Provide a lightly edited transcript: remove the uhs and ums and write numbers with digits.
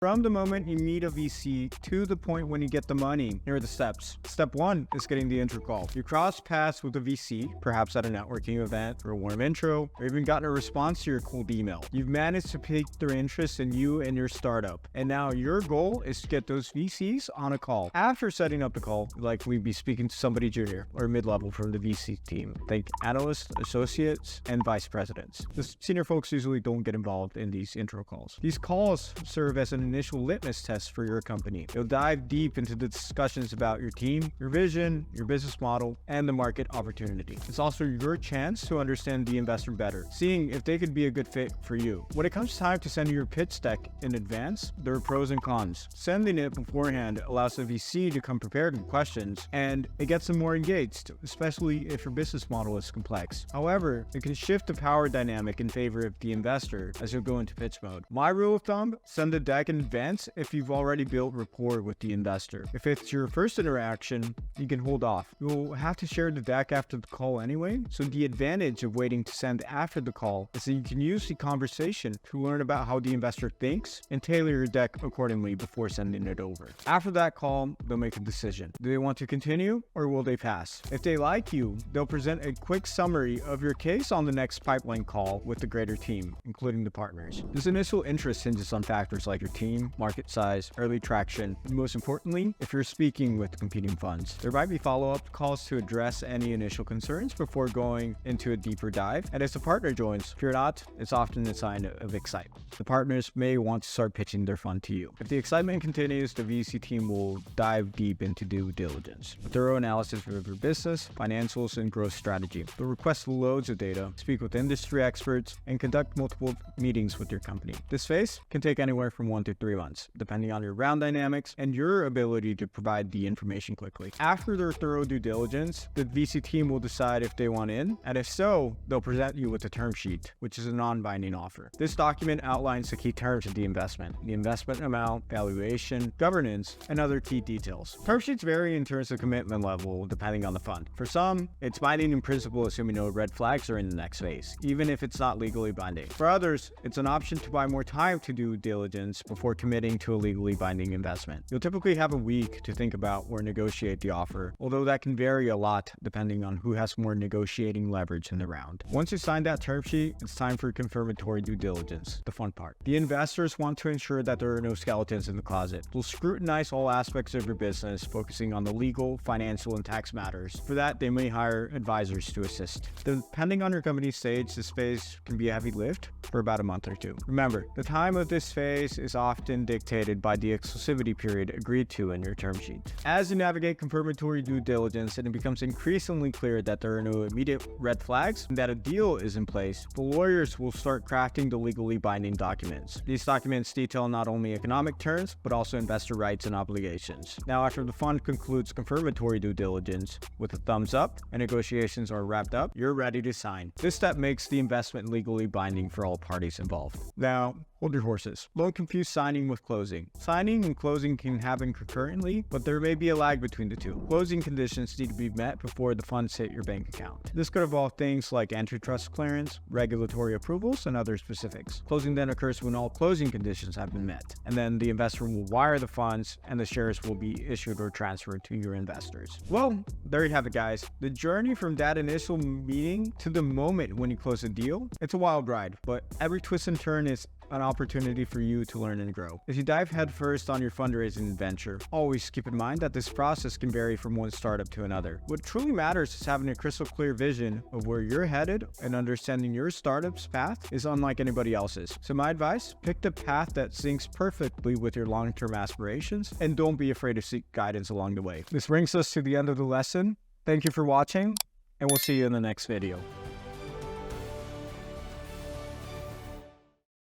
From the moment you meet a VC to the point when you get the money, here are the steps. Step 1 is getting the intro call. You cross paths with a VC, perhaps at a networking event or a warm intro, or even gotten a response to your cold email. You've managed to pique their interest in you and your startup. And now your goal is to get those VCs on a call. After setting up the call, you'll likely be speaking to somebody junior or mid-level from the VC team. Think analysts, associates, and vice presidents. The senior folks usually don't get involved in these intro calls. These calls serve as an initial litmus test for your company. You'll dive deep into the discussions about your team, your vision, your business model, and the market opportunity. It's also your chance to understand the investor better, seeing if they could be a good fit for you. When it comes time to send your pitch deck in advance, there are pros and cons. Sending it beforehand allows the VC to come prepared with questions, and it gets them more engaged, especially if your business model is complex. However, it can shift the power dynamic in favor of the investor as you'll go into pitch mode. My rule of thumb, send the deck in advance if you've already built rapport with the investor. If it's your first interaction, you can hold off. You'll have to share the deck after the call anyway, so the advantage of waiting to send after the call is that you can use the conversation to learn about how the investor thinks and tailor your deck accordingly before sending it over. After that call, they'll make a decision. Do they want to continue or will they pass? If they like you, they'll present a quick summary of your case on the next pipeline call with the greater team, including the partners. This initial interest hinges on factors like your team, market size, early traction, and most importantly, if you're speaking with competing funds. There might be follow-up calls to address any initial concerns before going into a deeper dive, and as the partner joins, if you're not, it's often a sign of excitement. The partners may want to start pitching their fund to you. If the excitement continues, the VC team will dive deep into due diligence. A thorough analysis of your business, financials, and growth strategy. They'll request loads of data, speak with industry experts, and conduct multiple meetings with your company. This phase can take anywhere from 1 to 3 months, depending on your round dynamics and your ability to provide the information quickly. After their thorough due diligence, the VC team will decide if they want in, and if so, they'll present you with a term sheet, which is a non-binding offer. This document outlines the key terms of the investment amount, valuation, governance, and other key details. Term sheets vary in terms of commitment level depending on the fund. For some, it's binding in principle assuming no red flags are in the next phase, even if it's not legally binding. For others, it's an option to buy more time to due diligence before committing to a legally binding investment. You'll typically have a week to think about or negotiate the offer, although that can vary a lot depending on who has more negotiating leverage in the round. Once you sign that term sheet, it's time for confirmatory due diligence, the fun part. The investors want to ensure that there are no skeletons in the closet. They'll scrutinize all aspects of your business, focusing on the legal, financial, and tax matters. For that, they may hire advisors to assist. Depending on your company's stage, this phase can be a heavy lift for about a month or two. Remember, the time of this phase is often dictated by the exclusivity period agreed to in your term sheet. As you navigate confirmatory due diligence and it becomes increasingly clear that there are no immediate red flags and that a deal is in place, the lawyers will start crafting the legally binding documents. These documents detail not only economic terms, but also investor rights and obligations. Now, after the fund concludes confirmatory due diligence with a thumbs up and negotiations are wrapped up, you're ready to sign. This step makes the investment legally binding for all parties involved. Now, hold your horses. Don't confuse signing with closing. Signing and closing can happen concurrently, but there may be a lag between the two. Closing conditions need to be met before the funds hit your bank account. This could involve things like antitrust clearance, regulatory approvals, and other specifics. Closing then occurs when all closing conditions have been met, and then the investor will wire the funds and the shares will be issued or transferred to your investors. Well, there you have it, guys. The journey from that initial meeting to the moment when you close a deal, it's a wild ride, but every twist and turn is an opportunity for you to learn and grow. If you dive headfirst on your fundraising venture, always keep in mind that this process can vary from one startup to another. What truly matters is having a crystal clear vision of where you're headed, and understanding your startup's path is unlike anybody else's. So my advice, pick the path that syncs perfectly with your long-term aspirations, and don't be afraid to seek guidance along the way. This brings us to the end of the lesson. Thank you for watching, and we'll see you in the next video.